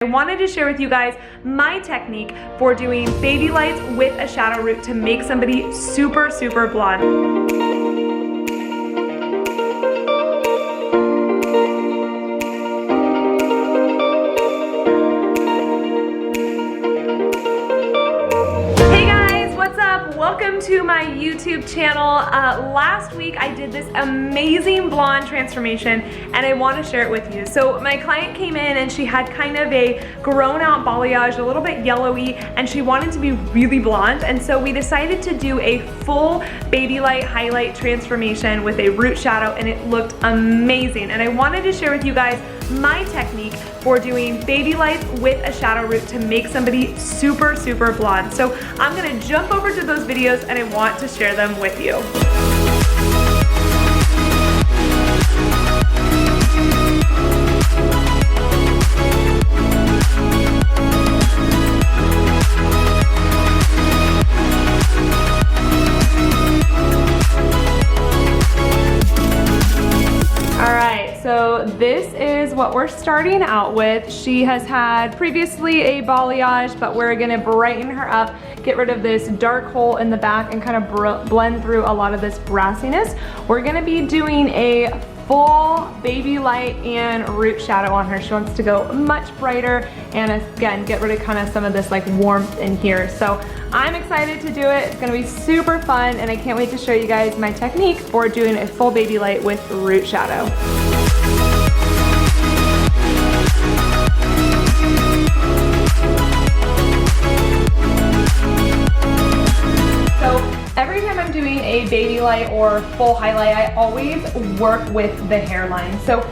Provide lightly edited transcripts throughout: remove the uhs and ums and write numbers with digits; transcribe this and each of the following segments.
I wanted to share with you guys my technique for doing baby lights with a shadow root to make somebody super, super blonde. Welcome to my YouTube channel. Last week I did this amazing blonde transformation and I want to share it with you. So my client came in and she had kind of a grown out balayage, a little bit yellowy, and she wanted to be really blonde, and so we decided to do a full baby light highlight transformation with a root shadow, and it looked amazing. And I wanted to share with you guys my technique for doing baby lights with a shadow root to make somebody super, super blonde. So I'm gonna jump over to those videos and I want to share them with you. So this is what we're starting out with. She has had previously a balayage, but we're gonna brighten her up, get rid of this dark hole in the back and kind of blend through a lot of this brassiness. We're gonna be doing a full baby light and root shadow on her. She wants to go much brighter and again, get rid of kind of some of this like warmth in here. So I'm excited to do it. It's gonna be super fun and I can't wait to show you guys my technique for doing a full baby light with root shadow. Every time I'm doing a baby light or full highlight, I always work with the hairline. So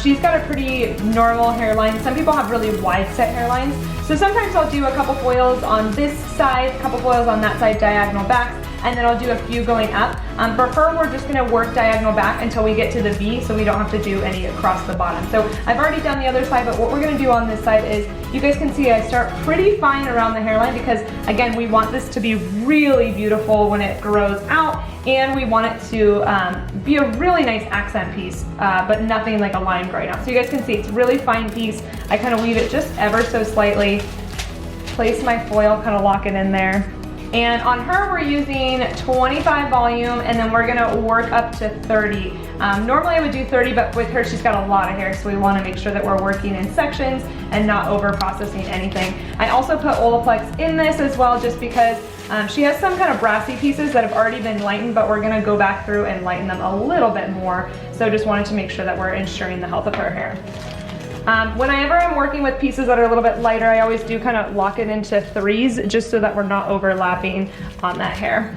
she's got a pretty normal hairline. Some people have really wide set hairlines. So sometimes I'll do a couple foils on this side, a couple foils on that side, diagonal backs, and then I'll do a few going up. For her, we're just gonna work diagonal back until we get to the V, so we don't have to do any across the bottom. So I've already done the other side, but what we're gonna do on this side is, you guys can see I start pretty fine around the hairline because, again, we want this to be really beautiful when it grows out, and we want it to be a really nice accent piece, but nothing like a line growing out. So you guys can see it's a really fine piece. I kind of weave it just ever so slightly, place my foil, kind of lock it in there. And on her, we're using 25 volume, and then we're gonna work up to 30. Normally I would do 30, but with her, she's got a lot of hair, so we wanna make sure that we're working in sections and not over processing anything. I also put Olaplex in this as well, just because she has some kind of brassy pieces that have already been lightened, but we're gonna go back through and lighten them a little bit more. So just wanted to make sure that we're ensuring the health of her hair. Whenever I'm working with pieces that are a little bit lighter, I always do kind of lock it into threes just so that we're not overlapping on that hair.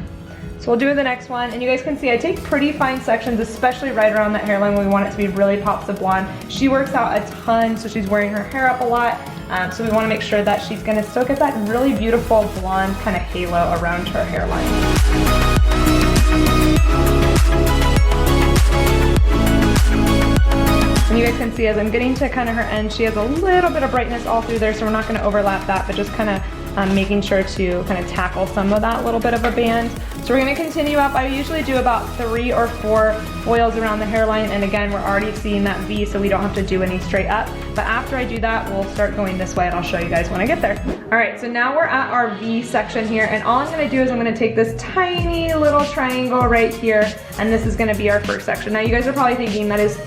So we'll do the next one, and you guys can see I take pretty fine sections, especially right around that hairline when we want it to be really pops of blonde. She works out a ton, so she's wearing her hair up a lot, so we want to make sure that she's going to still get that really beautiful blonde kind of halo around her hairline. And you guys can see as I'm getting to kind of her end, she has a little bit of brightness all through there, so we're not going to overlap that, but just kind of making sure to kind of tackle some of that little bit of a band. So we're going to continue up. I usually do about 3 or 4 foils around the hairline, and again, we're already seeing that V, so we don't have to do any straight up. But after I do that, we'll start going this way, and I'll show you guys when I get there. All right, so now we're at our V section here, and all I'm going to do is I'm going to take this tiny little triangle right here, and this is going to be our first section. Now, you guys are probably thinking that is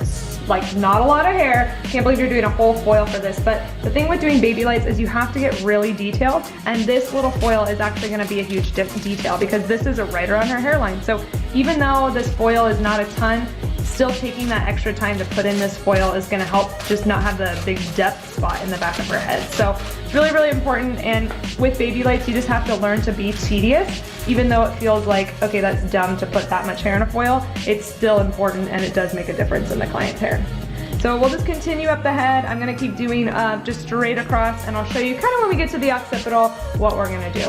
like not a lot of hair. Can't believe you're doing a whole foil for this, but the thing with doing baby lights is you have to get really detailed, and this little foil is actually going to be a huge detail because this is right around her hairline. So even though this foil is not a ton, still taking that extra time to put in this foil is going to help just not have the big depth spot in the back of her head. So it's really, really important, and with baby lights you just have to learn to be tedious. Even though it feels like, okay, that's dumb to put that much hair in a foil, it's still important and it does make a difference in the client's hair. So we'll just continue up the head. I'm gonna keep doing just straight across, and I'll show you kind of when we get to the occipital what we're gonna do.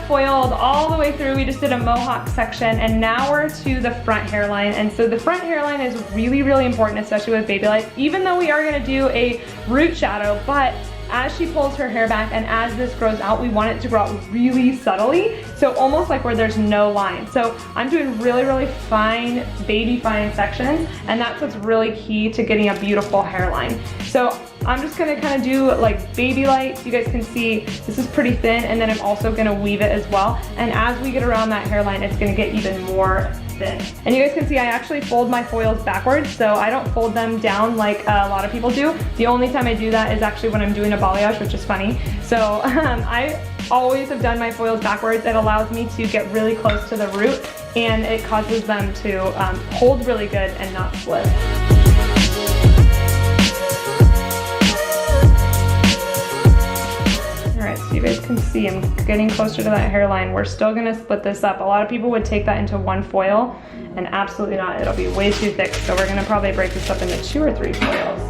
Foiled all the way through. We just did a mohawk section, and now we're to the front hairline. And so the front hairline is really, really important, especially with baby lights, even though we are going to do a root shadow. But as she pulls her hair back and as this grows out, we want it to grow out really subtly, so almost like where there's no line. So I'm doing really, really fine, baby fine sections, and that's what's really key to getting a beautiful hairline. So I'm just gonna kind of do like Babylight, so you guys can see this is pretty thin, and then I'm also gonna weave it as well. And as we get around that hairline, it's gonna get even more thin. And you guys can see I actually fold my foils backwards, so I don't fold them down like a lot of people do. The only time I do that is actually when I'm doing a balayage, which is funny. So I always have done my foils backwards. It allows me to get really close to the root, and it causes them to hold really good and not slip. Alright, so you guys can see I'm getting closer to that hairline. We're still gonna split this up. A lot of people would take that into one foil, and absolutely not. It'll be way too thick, so we're gonna probably break this up into 2 or 3 foils.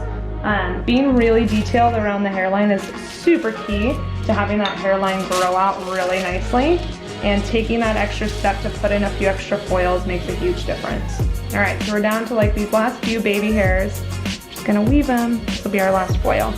Being really detailed around the hairline is super key to having that hairline grow out really nicely, and taking that extra step to put in a few extra foils makes a huge difference. Alright, so we're down to like these last few baby hairs. Just gonna weave them. This will be our last foil.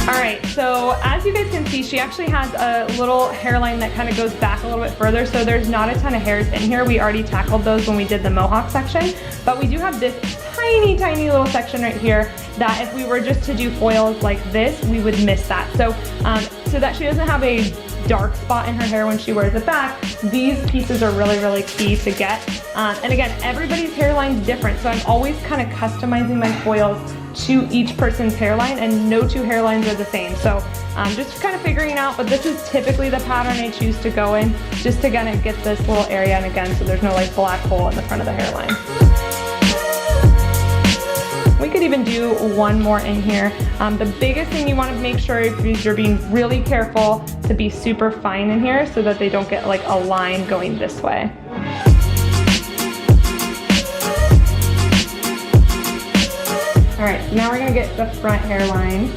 Alright, so as you guys can see, she actually has a little hairline that kind of goes back a little bit further, so there's not a ton of hairs in here. We already tackled those when we did the mohawk section, but we do have this tiny, tiny little section right here that if we were just to do foils like this, we would miss that. So, so that she doesn't have a dark spot in her hair when she wears it back, these pieces are really, really key to get. And again, everybody's hairline is different, so I'm always kind of customizing my foils to each person's hairline, and no two hairlines are the same. So just kind of figuring out, but this is typically the pattern I choose to go in, just to kind of get this little area, and again, so there's no like black hole in the front of the hairline. We could even do one more in here. The biggest thing you want to make sure is you're being really careful to be super fine in here so that they don't get like a line going this way. All right, so now we're gonna get the front hairline.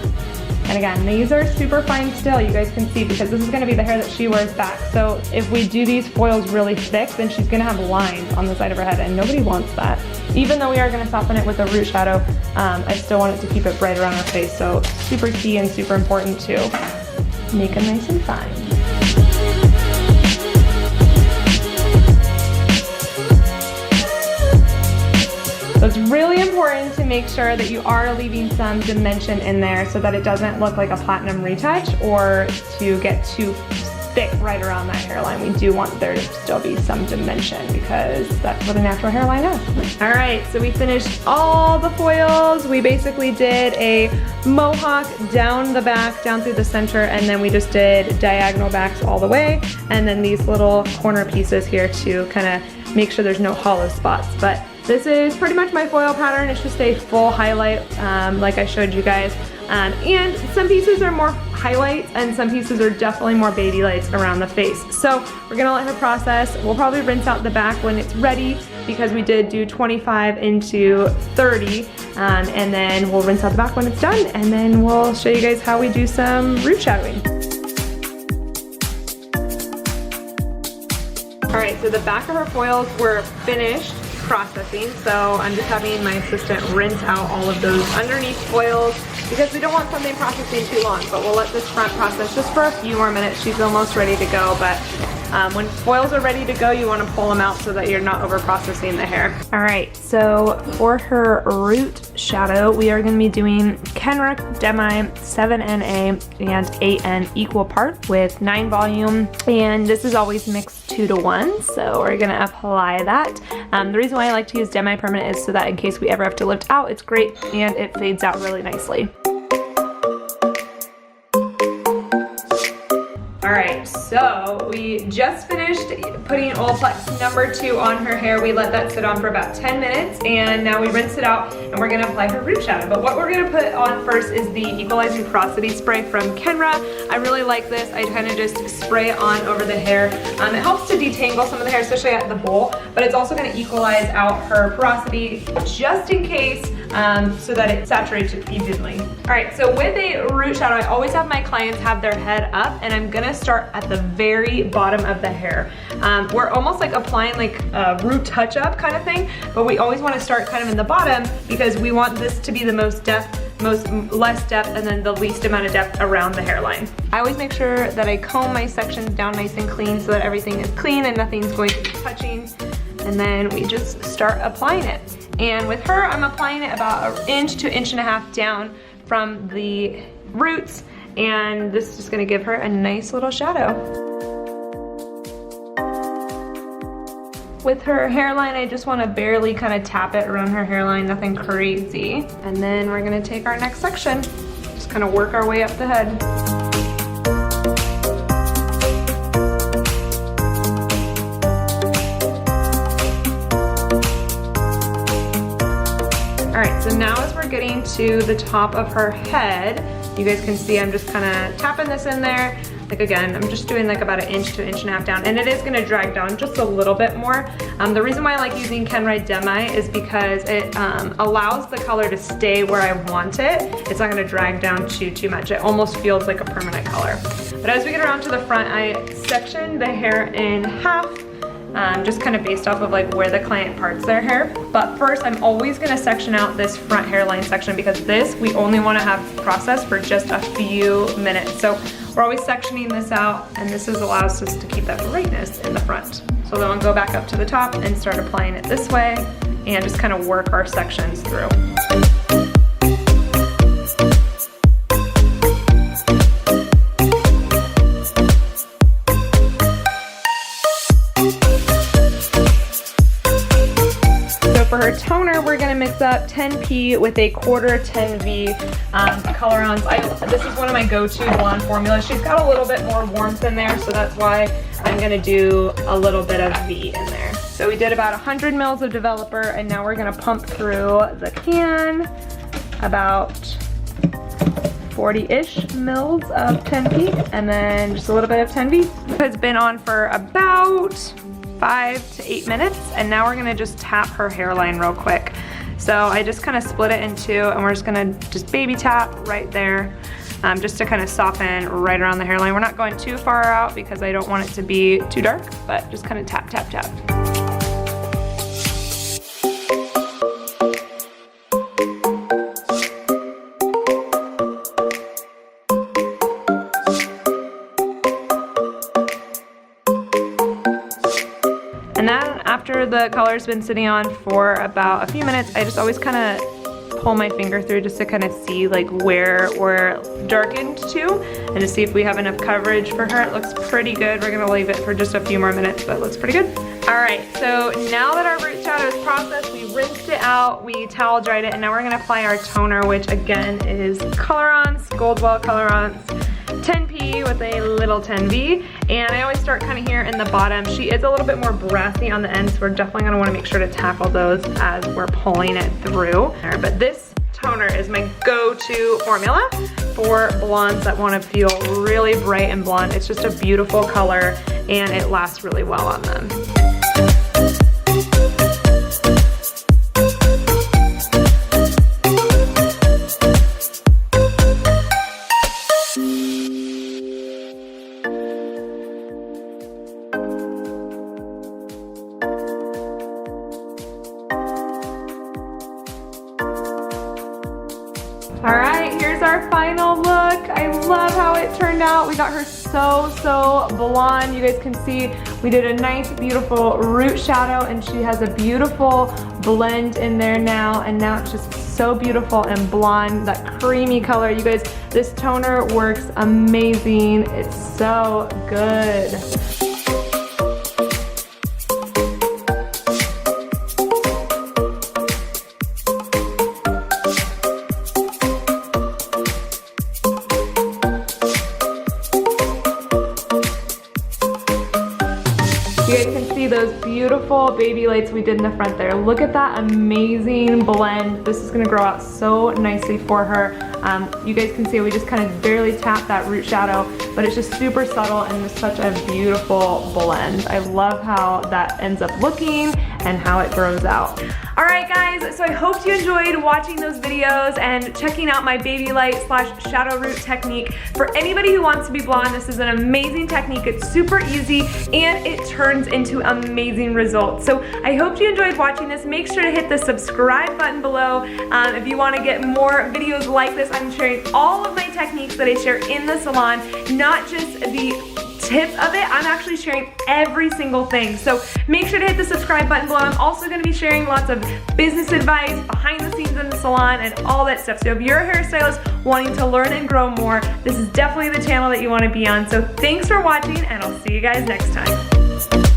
And again, these are super fine still, you guys can see, because this is gonna be the hair that she wears back. So if we do these foils really thick, then she's gonna have lines on the side of her head, and nobody wants that. Even though we are gonna soften it with a root shadow, I still want it to keep it bright around her face. So super key and super important to make them nice and fine. So it's really important to make sure that you are leaving some dimension in there so that it doesn't look like a platinum retouch or to get too thick right around that hairline. We do want there to still be some dimension because that's what a natural hairline is. All right, so we finished all the foils. We basically did a mohawk down the back, down through the center, and then we just did diagonal backs all the way, and then these little corner pieces here to kind of make sure there's no hollow spots. But this is pretty much my foil pattern. It's just a full highlight like I showed you guys. And some pieces are more highlights and some pieces are definitely more baby lights around the face. So we're gonna let her process. We'll probably rinse out the back when it's ready because we did do 25 into 30. And then we'll rinse out the back when it's done, and then we'll show you guys how we do some root shadowing. All right, so the back of her foils were finished processing, so I'm just having my assistant rinse out all of those underneath foils because we don't want something processing too long, but we'll let this front process just for a few more minutes. She's almost ready to go, but when foils are ready to go, you want to pull them out so that you're not over processing the hair. All right, so for her root shadow, we are going to be doing Kenra Demi 7NA and 8N equal part with 9 volume, and this is always mixed 2 to 1, so we're going to apply that. The reason why I like to use Demi Permanent is so that in case we ever have to lift out, it's great and it fades out really nicely. All right, so we just finished putting Olaplex number 2 on her hair. We let that sit on for about 10 minutes, and now we rinse it out, and we're gonna apply her root shadow. But what we're gonna put on first is the Equalizing Porosity Spray from Kenra. I really like this. I kind of just spray it on over the hair. It helps to detangle some of the hair, especially at the bowl, but it's also gonna equalize out her porosity just in case so that it saturates it evenly. All right, so with a root shadow, I always have my clients have their head up, and I'm gonna start at the very bottom of the hair. We're almost like applying like a root touch-up kind of thing, but we always wanna start kind of in the bottom because we want this to be the less depth, and then the least amount of depth around the hairline. I always make sure that I comb my sections down nice and clean so that everything is clean and nothing's going to be touching. And then we just start applying it. And with her, I'm applying it about 1 inch to 1.5 inches down from the roots, and this is just gonna give her a nice little shadow. With her hairline, I just want to barely kind of tap it around her hairline, nothing crazy. And then we're gonna take our next section, just kind of work our way up the head. All right, so now as we're getting to the top of her head, you guys can see I'm just kind of tapping this in there. Like again, I'm just doing like about 1 inch to 1.5 inches down, and it is gonna drag down just a little bit more. The reason why I like using Ken Ride Demi is because it allows the color to stay where I want it. It's not gonna drag down too much. It almost feels like a permanent color. But as we get around to the front, I section the hair in half, just kind of based off of like where the client parts their hair. But first, I'm always gonna section out this front hairline section because this, we only wanna have processed for just a few minutes. So we're always sectioning this out, and this allows us to keep that brightness in the front. So then we'll go back up to the top and start applying it this way and just kind of work our sections through. For her toner, we're gonna mix up 10P with a 1/4 10V color-ons. This is one of my go-to blonde formulas. She's got a little bit more warmth in there, so that's why I'm gonna do a little bit of V in there. So we did about 100 mils of developer, and now we're gonna pump through the can about 40-ish mils of 10P, and then just a little bit of 10V. It's been on for about 5 to 8 minutes, and now we're gonna just tap her hairline real quick. So I just kind of split it in two, and we're just gonna just baby tap right there, just to kind of soften right around the hairline. We're not going too far out because I don't want it to be too dark, but just kind of tap, tap, tap. And then after the color's been sitting on for about a few minutes, I just always kind of pull my finger through just to kind of see like where we're darkened to, and to see if we have enough coverage for her. It looks pretty good. We're gonna leave it for just a few more minutes, but it looks pretty good. All right, so now that our root shadow is processed, we rinsed it out, we towel dried it, and now we're gonna apply our toner, which again is Color-Ons, Goldwell Color-Ons 10P with a little 10V. And I always start kind of here in the bottom. She is a little bit more brassy on the end, so we're definitely gonna wanna make sure to tackle those as we're pulling it through. But this toner is my go-to formula for blondes that wanna feel really bright and blonde. It's just a beautiful color, and it lasts really well on them. All right, here's our final look. I love how it turned out. We got her so blonde. You guys can see we did a nice, beautiful root shadow, and she has a beautiful blend in there now, and now it's just so beautiful and blonde, that creamy color. You guys, this toner works amazing. It's so good. You guys can see those beautiful baby lights we did in the front there. Look at that amazing blend. This is gonna grow out so nicely for her. You guys can see we just kind of barely tapped that root shadow, but it's just super subtle and it's such a beautiful blend. I love how that ends up looking and how it grows out. Alright guys, so I hope you enjoyed watching those videos and checking out my Babylight / shadow root technique. For anybody who wants to be blonde, this is an amazing technique. It's super easy and it turns into amazing results. So I hope you enjoyed watching this. Make sure to hit the subscribe button below if you want to get more videos like this. I'm sharing all of my techniques that I share in the salon, not just the tip of it. I'm actually sharing every single thing. So make sure to hit the subscribe button below. I'm also going to be sharing lots of business advice, behind the scenes in the salon, and all that stuff. So if you're a hairstylist wanting to learn and grow more, this is definitely the channel that you want to be on. So thanks for watching, and I'll see you guys next time.